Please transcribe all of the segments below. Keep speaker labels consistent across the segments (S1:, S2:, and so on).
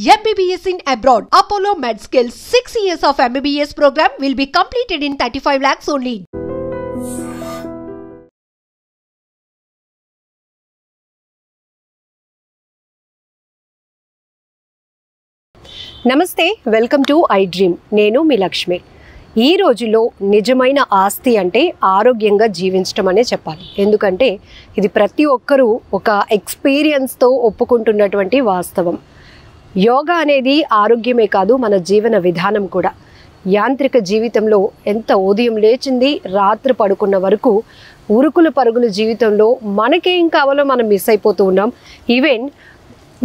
S1: MBBS in abroad. Apollo MedSkill 6 years of MBBS program will be completed in 35 lakhs only.
S2: నమస్తే, welcome to I dream. నేను మీ లక్ష్మి. ఈ రోజుల్లో నిజమైన ఆస్తి అంటే ఆరోగ్యంగా జీవించడం అనే చెప్పాలి. ఎందుకంటే ఇది ప్రతి ఒక్కరూ ఒక ఎక్స్పీరియన్స్తో ఒప్పుకుంటున్నటువంటి వాస్తవం. యోగా అనేది ఆరోగ్యమే కాదు, మన జీవన విధానం కూడా. యాంత్రిక జీవితంలో ఎంత ఉదయం లేచింది రాత్రి పడుకున్న వరకు ఉరుకులు పరుగుల జీవితంలో మనకేం కావాలో మనం మిస్ అయిపోతూ ఉన్నాం. ఈవెన్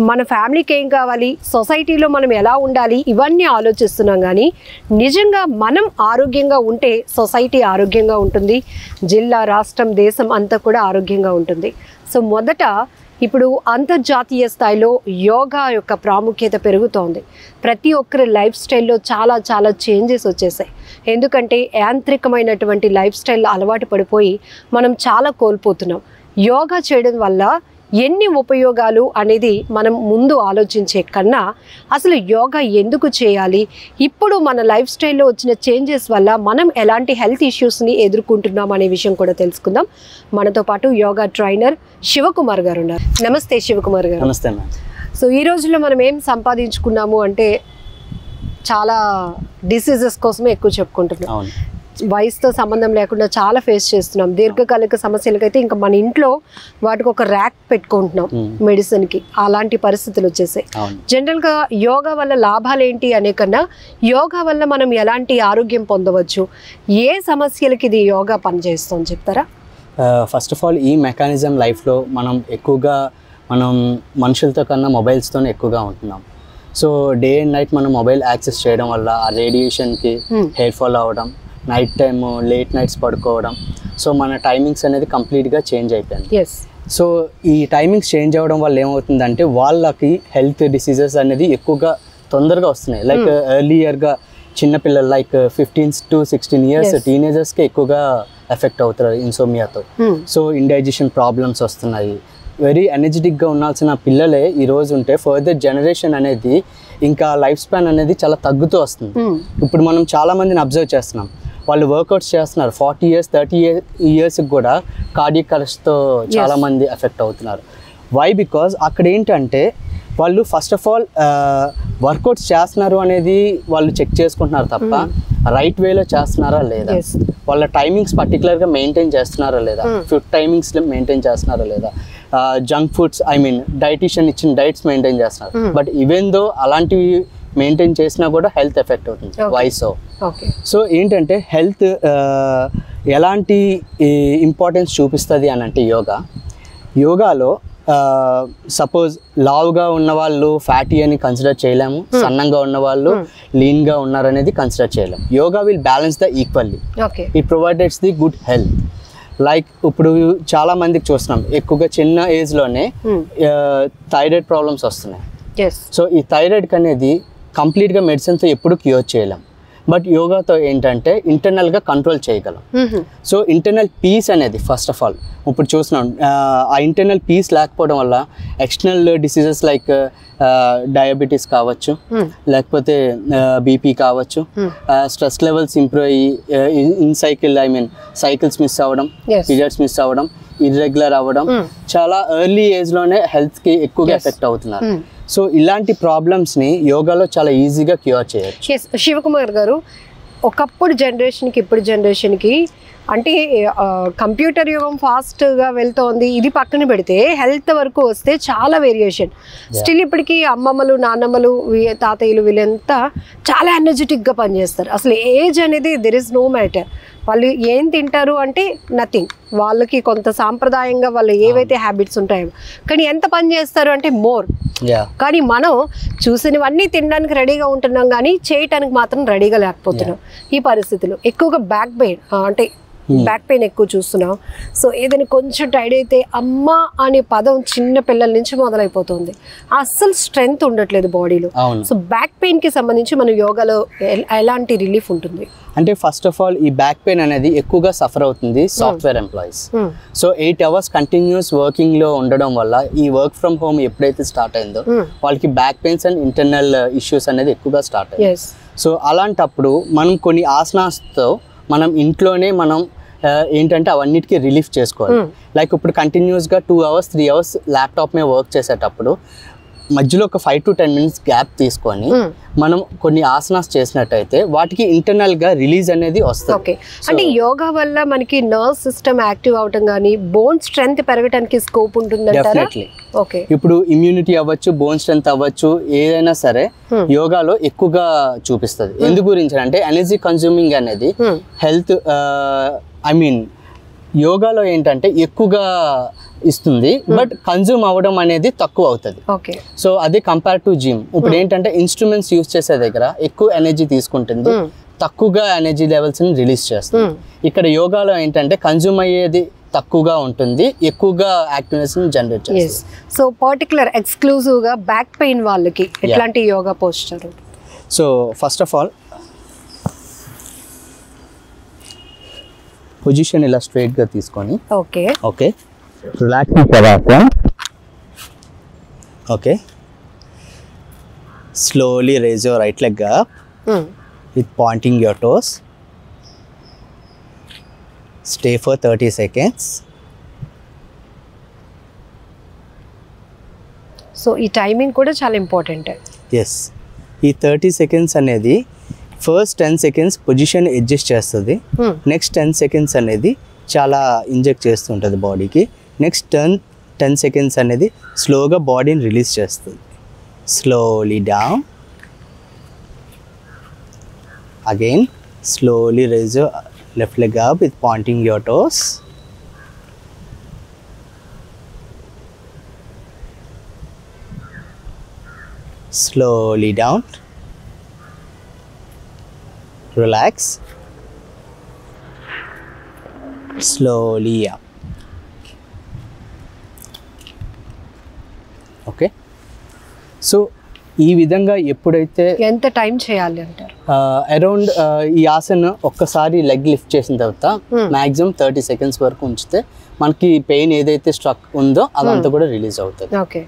S2: మన ఫ్యామిలీకి ఏం కావాలి, సొసైటీలో మనం ఎలా ఉండాలి, ఇవన్నీ ఆలోచిస్తున్నాం. కానీ నిజంగా మనం ఆరోగ్యంగా ఉంటే సొసైటీ ఆరోగ్యంగా ఉంటుంది, జిల్లా, రాష్ట్రం, దేశం అంతా కూడా ఆరోగ్యంగా ఉంటుంది. సో మొదట ఇప్పుడు అంతర్జాతీయ స్థాయిలో యోగా యొక్క ప్రాముఖ్యత పెరుగుతోంది. ప్రతి ఒక్కరి లైఫ్ స్టైల్లో చాలా చాలా చేంజెస్ వచ్చేసాయి. ఎందుకంటే యాంత్రికమైనటువంటి లైఫ్ స్టైల్ అలవాటు పడిపోయి మనం చాలా కోల్పోతున్నాం. యోగా చేయడం వల్ల ఎన్ని ఉపయోగాలు అనేది మనం ముందు ఆలోచించే కన్నా అసలు యోగా ఎందుకు చేయాలి, ఇప్పుడు మన లైఫ్ స్టైల్లో వచ్చిన చేంజెస్ వల్ల మనం ఎలాంటి హెల్త్ ఇష్యూస్ని ఎదుర్కొంటున్నాం అనే విషయం కూడా తెలుసుకుందాం. మనతో పాటు యోగా ట్రైనర్ శివకుమార్ గారు ఉన్నారు. నమస్తే శివకుమార్ గారు.
S3: నమస్తే మ్యామ్.
S2: సో ఈ రోజుల్లో మనం ఏం సంపాదించుకున్నాము అంటే చాలా డిసీజెస్ కోసమే ఎక్కువ చెప్పుకుంటున్నాం. వయసుతో సంబంధం లేకుండా చాలా ఫేస్ చేస్తున్నాం. దీర్ఘకాలిక సమస్యలకైతే ఇంకా మన ఇంట్లో వాటికి ఒక ర్యాక్ పెట్టుకుంటున్నాం మెడిసిన్కి. అలాంటి పరిస్థితులు వచ్చేసాయి. జనరల్గా యోగా వల్ల లాభాలు ఏంటి అనే కన్నా యోగా వల్ల మనం ఎలాంటి ఆరోగ్యం పొందవచ్చు, ఏ సమస్యలకి ఇది యోగా పనిచేస్తుందని చెప్తారా?
S3: ఫస్ట్ ఆఫ్ ఆల్ ఈ మెకానిజం లైఫ్లో మనం ఎక్కువగా మనుషులతో కన్నా మొబైల్స్తోనే ఎక్కువగా ఉంటున్నాం. సో డే అండ్ నైట్ మనం మొబైల్ యాక్సెస్ చేయడం వల్ల ఆ రేడియేషన్కి హెయిర్ ఫాల్ అవ్వడం, నైట్ టైమ్ లేట్ నైట్స్ పడుకోవడం, సో మన టైమింగ్స్ అనేది కంప్లీట్గా చేంజ్ అయిపోయింది. సో ఈ టైమింగ్స్ చేంజ్ అవ్వడం వల్ల ఏమవుతుందంటే వాళ్ళకి హెల్త్ డిసీజెస్ అనేది ఎక్కువగా తొందరగా వస్తున్నాయి. లైక్ ఎర్లీయర్గా చిన్నపిల్లలు లైక్ 15 to 16 years టీనేజర్స్కి ఎక్కువగా ఎఫెక్ట్ అవుతారు ఇన్సోమియాతో. సో ఇండైజెషన్ ప్రాబ్లమ్స్ వస్తున్నాయి. వెరీ ఎనర్జెటిక్గా ఉండాల్సిన పిల్లలే ఈరోజు ఉంటే ఫర్దర్ జనరేషన్ అనేది ఇంకా లైఫ్ స్పాన్ అనేది చాలా తగ్గుతూ వస్తుంది. ఇప్పుడు మనం చాలామందిని అబ్జర్వ్ చేస్తున్నాం, వాళ్ళు వర్కౌట్స్ చేస్తున్నారు 40 years 30 years కూడా కార్డియక్ అరెస్ట్తో చాలామంది ఎఫెక్ట్ అవుతున్నారు. వై? బికాజ్ అక్కడ ఏంటంటే వాళ్ళు ఫస్ట్ ఆఫ్ ఆల్ వర్కౌట్స్ చేస్తున్నారు అనేది వాళ్ళు చెక్ చేసుకుంటున్నారు తప్ప రైట్ వేలో చేస్తున్నారా లేదా, వాళ్ళ టైమింగ్స్ పర్టికులర్గా మెయింటైన్ చేస్తున్నారా లేదా, ఫుడ్ టైమింగ్స్ మెయింటైన్ చేస్తున్నారా లేదా, జంక్ ఫుడ్స్ డైటీషియన్ ఇచ్చిన డైట్స్ మెయింటైన్ చేస్తున్నారు. బట్ ఈవెన్ దో అలాంటివి మెయింటైన్ చేసినా కూడా హెల్త్ ఎఫెక్ట్ అవుతుంది. వయసు. సో ఏంటంటే హెల్త్ ఎలాంటి ఇంపార్టెన్స్ చూపిస్తుంది అని అంటే యోగాలో సపోజ్ లావుగా ఉన్నవాళ్ళు ఫ్యాటీ అని కన్సిడర్ చేయలేము, సన్నంగా ఉన్నవాళ్ళు లీన్గా ఉన్నారనేది కన్సిడర్ చేయలేము. Yoga will balance the equally. It provides the good health. Like ఇప్పుడు చాలా మందికి చూస్తున్నాం ఎక్కువగా చిన్న ఏజ్లోనే థైరాయిడ్ ప్రాబ్లమ్స్ వస్తున్నాయి. సో ఈ థైరాయిడ్కి అనేది కంప్లీట్గా మెడిసిన్తో ఎప్పుడు క్యూర్ చేయలేం. బట్ యోగాతో ఏంటంటే ఇంటర్నల్గా కంట్రోల్ చేయగలం. సో ఇంటర్నల్ పీస్ అనేది ఫస్ట్ ఆఫ్ ఆల్ ఇప్పుడు చూస్తున్నాం, ఆ ఇంటర్నల్ పీస్ లేకపోవడం వల్ల ఎక్స్టర్నల్ డిసీజెస్ లైక్ డయాబెటీస్ కావచ్చు, లేకపోతే బీపీ కావచ్చు, స్ట్రెస్ లెవెల్స్ ఇంప్రూవ్ అయ్యి సైకిల్స్ మిస్ అవ్వడం, పీరియడ్స్ మిస్ అవ్వడం, ఇర్రెగ్యులర్ అవ్వడం, చాలా ఎర్లీ ఏజ్లోనే హెల్త్కి ఎక్కువగా ఎఫెక్ట్ అవుతున్నారు. సో ఇలాంటి ప్రాబ్లమ్స్ని యోగాలో చాలా ఈజీగా క్యూర్ చేయొచ్చు.
S2: శివకుమార్ గారు, ఒకప్పుడు జనరేషన్కి ఇప్పుడు జనరేషన్కి అంటే కంప్యూటర్ యుగం ఫాస్ట్గా వెళ్తోంది, ఇది పక్కన పెడితే హెల్త్ వరకు వస్తే చాలా వేరియేషన్. స్టిల్ ఇప్పటికీ అమ్మమ్మలు, నాన్నమ్మలు, తాతయ్యలు వీళ్ళంతా చాలా ఎనర్జెటిక్గా పనిచేస్తారు. అసలు ఏజ్ అనేది దెర్ ఇస్ నో మ్యాటర్. వాళ్ళు ఏం తింటారు అంటే నథింగ్, వాళ్ళకి కొంత సాంప్రదాయంగా వాళ్ళు ఏవైతే హ్యాబిట్స్ ఉంటాయో, కానీ ఎంత పని చేస్తారు అంటే మోర్. కానీ మనం చూసినవన్నీ తినడానికి రెడీగా ఉంటున్నాం కానీ చేయటానికి మాత్రం రెడీగా లేకపోతున్నాం. ఈ పరిస్థితులు ఎక్కువగా బ్యాక్ పెయిన్ అంటే బ్యాక్ పెయిన్ ఎక్కువ చూస్తున్నాం. సో ఏదైనా కొంచెం టైడ్ అయితే అమ్మ అనే పదం చిన్న పిల్లల నుంచి మొదలైపోతుంది. అస్సలు స్ట్రెంగ్త్ ఉండట్లేదు బాడీలో. సో బ్యాక్ పెయిన్ కి సంబంధించి మన యోగాలో ఎలాంటి రిలీఫ్ ఉంటుంది
S3: అంటే ఫస్ట్ ఆఫ్ ఆల్ ఈ బ్యాక్ పెయిన్ అనేది ఎక్కువగా సఫర్ అవుతుంది software employees. So 8 hours continuous working లో ఉండడం వల్ల ఈ వర్క్ ఫ్రమ్ హోమ్ ఎప్పుడైతే స్టార్ట్ అయిందో వాళ్ళకి back pains and internal issues అనేది ఎక్కువగా స్టార్ట్ అయ్యాయి. సో అలాంటప్పుడు మనం కొన్ని ఆసనాస్తో మనం ఇంట్లోనే మనం ఏంటంటే అవన్నిటికీ రిలీఫ్ చేసుకోవాలి. లైక్ ఇప్పుడు కంటిన్యూస్గా 2 hours 3 hours ల్యాప్టాప్ మీద వర్క్ చేసేటప్పుడు మధ్యలో ఒక 5 to 10 minutes గ్యాప్ తీసుకొని మనం కొన్ని ఆసనాస్ చేసినట్టయితే వాటికి ఇంటర్నల్ గా రిలీజ్ అనేది వస్తుంది.
S2: అంటే యోగా వల్ల మనకి నర్వ్ సిస్టమ్ యాక్టివ్ అవటం గానీ బోన్ స్ట్రెంగ్త్ పెరగడానికి స్కోప్ ఉంటుందంటారా? ఓకే.
S3: ఇప్పుడు ఇమ్యూనిటీ అవ్వచ్చు, బోన్ స్ట్రెంగ్త్ అవ్వచ్చు, ఏదైనా సరే యోగాలో ఎక్కువగా చూపిస్తుంది. ఎందు గురించి అంటే ఎనర్జీ కన్స్యూమింగ్ అనేది హెల్త్ యోగాలో ఏంటంటే ఎక్కువగా ఇస్తుంది, బట్ కన్జ్యూమ్ అవ్వడం అనేది తక్కువ అవుతుంది. సో అదే కంపేర్ టు జిమ్. ఇప్పుడు ఏంటంటే ఇన్స్ట్రుమెంట్స్ యూజ్ చేసే దగ్గర ఎక్కువ ఎనర్జీ తీసుకుంటుంది, తక్కువగా ఎనర్జీ లెవెల్స్ ని రిలీజ్ చేస్తుంది. ఇక్కడ యోగాలో ఏంటంటే కన్జ్యూమ్ అయ్యేది తక్కువగా ఉంటుంది, ఎక్కువగా యాక్టివ్నెస్ ని జనరేట్ చేస్తుంది.
S2: సో పర్టికులర్ ఎక్స్క్లూజివ్ గా బ్యాక్ పెయిన్ వాళ్ళకి ఎట్లాంటి yoga posture?
S3: So first of all position ఇలా స్ట్రైట్ గా తీసుకొని okay relaxing శవాసన. Okay, slowly raise your right leg up with pointing your toes. Stay for 30 seconds.
S2: So ఈ timing కూడా చాలా ఇంపార్టెంట్.
S3: ఎస్, ఈ 30 seconds అనేది ఫస్ట్ 10 seconds పొజిషన్ అడ్జస్ట్ చేస్తుంది. Next 10 seconds అనేది చాలా ఇంజెక్ట్ చేస్తుంటుంది బాడీకి. నెక్స్ట్ 10 seconds అనేది స్లోగా బాడీని రిలీజ్ చేస్తుంది. Slowly down. Again slowly rise your left leg up with pointing your toes. Slowly down. Relax. Slowly up. Okay, so ఈ విధంగా ఎప్పుడైతే
S2: ఎంత టైం చేయాలి అంటారు?
S3: అరౌండ్ ఈ ఆసన ఒక్కసారి లెగ్ లిఫ్ట్ చేసిన తర్వాత మాక్సిమం 30 seconds వరకు ఉంచితే మనకి పెయిన్ ఏదైతే స్ట్రక్ ఉందో అదంతా కూడా రిలీజ్ అవుతుంది.
S2: ఓకే.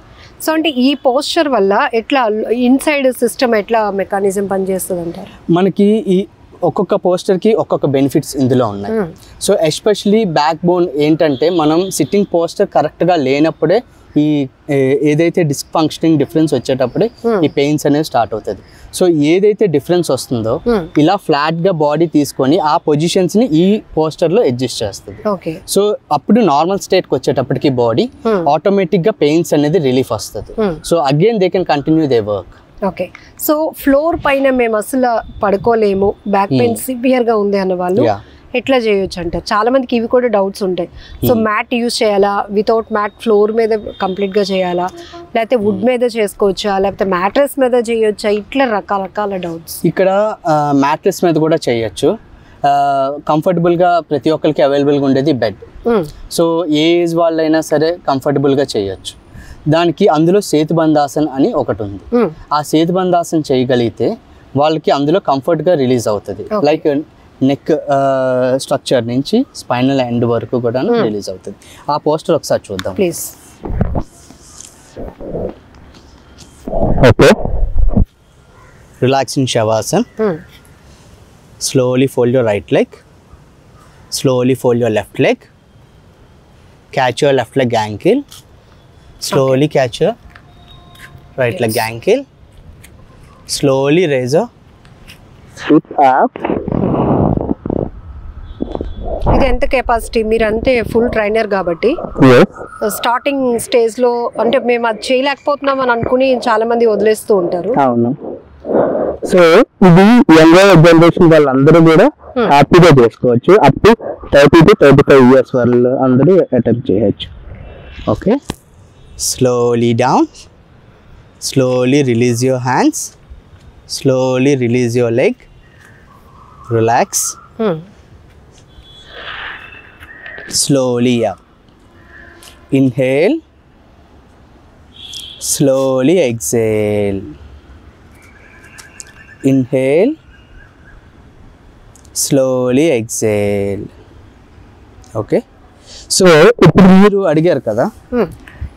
S2: సో అంటే ఈ పోస్చర్ వల్ల ఎట్లా ఇన్సైడ్ సిస్టమ్ ఎట్లా మెకానిజం పనిచేస్తుంది అంటారు?
S3: మనకి ఈ ఒక్కొక్క పోస్టర్కి ఒక్కొక్క బెనిఫిట్స్ ఇందులో ఉన్నాయి. సో ఎస్పెషలీ బ్యాక్ బోన్ ఏంటంటే మనం సిట్టింగ్ పోస్టర్ కరెక్ట్గా లేనప్పుడే ఈ ఏదైతే డిస్క్ ఫంక్షనింగ్ డిఫరెన్స్ వచ్చేటప్పుడే ఈ పెయిన్స్ అనేవి స్టార్ట్ అవుతుంది. సో ఏదైతే డిఫరెన్స్ వస్తుందో ఇలా ఫ్లాట్గా బాడీ తీసుకొని ఆ పొజిషన్స్ని ఈ పోస్టర్లో అడ్జస్ట్ చేస్తుంది. సో అప్పుడు నార్మల్ స్టేట్కి వచ్చేటప్పటికి బాడీ ఆటోమేటిక్గా పెయిన్స్ అనేది రిలీఫ్ వస్తుంది. So again they can continue they work.
S2: Okay. So floor పైన మేము అసలు పడుకోలేము, బ్యాక్ పెయిన్ సివియర్గా ఉంది అన్న వాళ్ళు ఎట్లా చేయొచ్చు అంటారు? చాలా మందికి ఇవి కూడా డౌట్స్ ఉంటాయి. సో మ్యాట్ యూజ్ చేయాలా, వితౌట్ మ్యాట్ ఫ్లోర్ మీద కంప్లీట్గా చేయాలా, లేకపోతే వుడ్ మీద చేసుకోవచ్చా, లేకపోతే మ్యాట్రెస్ మీద చేయొచ్చా, ఇట్లా రకరకాల డౌట్స్.
S3: ఇక్కడ మ్యాట్రెస్ మీద కూడా చేయొచ్చు. కంఫర్టబుల్గా ప్రతి ఒక్కరికి అవైలబుల్గా ఉండేది బెడ్. సో ఏ ఏజ్ వాళ్ళైనా సరే కంఫర్టబుల్గా చేయొచ్చు. దానికి అందులో సేతుబంధాసన్ అని ఒకటి ఉంది. ఆ సేతుబంధాసన్ చేయగలిగితే వాళ్ళకి అందులో కంఫర్ట్గా రిలీజ్ అవుతుంది. లైక్ నెక్ స్ట్రక్చర్ నుంచి స్పైనల్ ఎండ్ వరకు కూడా రిలీజ్ అవుతుంది. ఆ పోస్టర్ ఒకసారి చూద్దాం
S2: please.
S3: Okay, relaxing Shavasan. Slowly fold your right leg. Slowly fold your left leg. Catch your left leg ankle. Slowly catch your right leg ankle. Slowly raise your foot up.
S2: ఇది ఎంత capacity? మీరు అంతే full trainer కాబట్టి starting stage లో అంటే మేము అది చేయలేకపోతున్నాం అని అనుకుని చాలా మంది వదిలేస్తూ ఉంటారు.
S3: అవును. సో ఇది యంగర్ జనరేషన్ వాళ్ళందరూ కూడా హ్యాపీగా చేసుకోవచ్చు. అప్ టు 30 to 35 years వాళ్ళు అందరూ అటెంప్ట్ చేయొచ్చు. Okay, slowly down. Slowly release your hands. Slowly release your leg. Relax. slowly up. Inhale, slowly exhale. Inhale, slowly exhale. Okay, so ఇప్పుడు మీరు అడిగారు కదా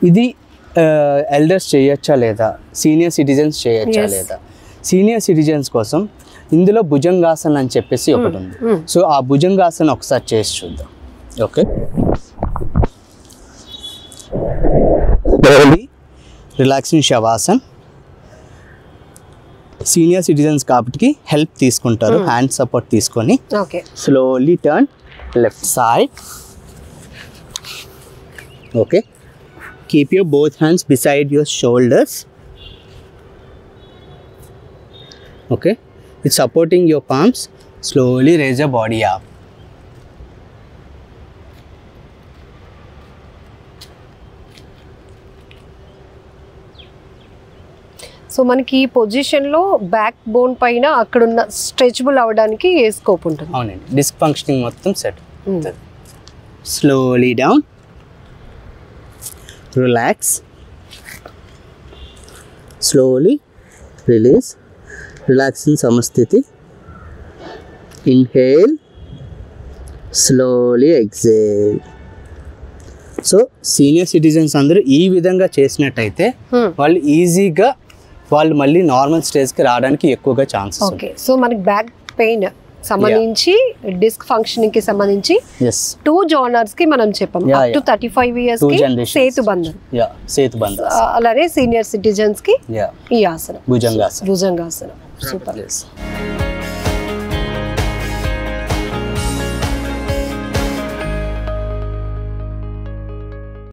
S3: ఇది ఎల్డర్స్ చేయొచ్చా లేదా, సీనియర్ సిటిజన్స్ చేయొచ్చా లేదా. సీనియర్ సిటిజన్స్ కోసం ఇందులో భుజంగాసన్ అని చెప్పేసి ఒకటి ఉంది. సో ఆ భుజంగాసన్ ఒకసారి చేసి చూద్దాం. Okay, slowly relaxing Shavasan. Senior citizens కాబట్టి హెల్ప్ తీసుకుంటారు, హ్యాండ్ సపోర్ట్ తీసుకొని. Slowly turn left side. Okay, keep your both hands beside your shoulders. Okay, with supporting your palms, slowly raise your body up.
S2: So మనకి ఈ పొజిషన్లో back bone పైన అక్కడున్న stretchable అవ్వడానికి ఏ scope ఉంటుంది.
S3: అవునండి, డిస్క్ ఫంక్షనింగ్ మొత్తం set. Slowly down, relax, slowly release, relax in samasthiti. Inhale, slowly exhale. So senior citizens అందరూ ఈ విధంగా చేసినట్టయితే వాళ్ళు ఈజీగా వాళ్ళు మళ్ళీ నార్మల్ స్టేజ్కి రావడానికి ఎక్కువగా ఛాన్సెస్.
S2: ఓకే, సో మనకి బ్యాక్ పెయిన్ సంబంధించి డిస్క్ ఫంక్షనింగ్ కి సంబంధించి 2 జోనర్స్ కి మనం చెప్పాం. అప్ టు 35 ఇయర్స్ కి సేతుబంధన్, అలానే సీనియర్ సిటిజన్స్ కి ఈ ఆసనం భుజంగాసనం. సూపర్.